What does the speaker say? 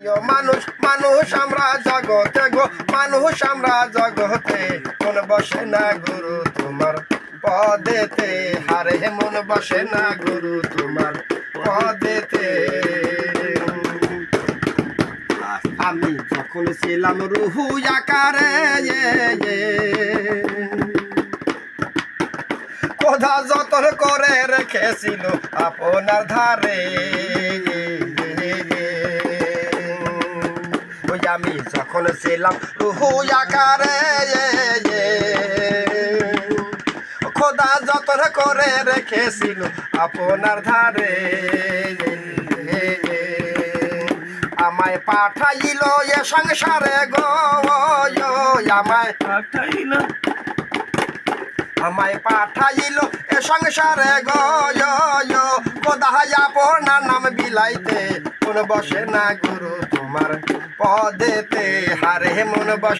মানুষ মানুষ আমরা জগতে গো, মানুষ আমরা জগতে, মন বসে না গুরু তোমার পদেতে, হারে মন বসে না গুরু তোমার পদেতে। আমি যখন ছিলাম রুহু আকারে কোথা যতন করে রেখেছিল আপনার ধারে, আমি যখন ছিলাম রুহু আকারে খোদা যতন করে রেখেছিল আপনার ধারে, আমায় পাঠাইল এ সংসারে গো, আমায় পাঠাইল এ সংসারে গো, কোথায় আপনার নাম বিলাইতে, মন বসে না গুরু তোমার পদেতে, হারে মন বসে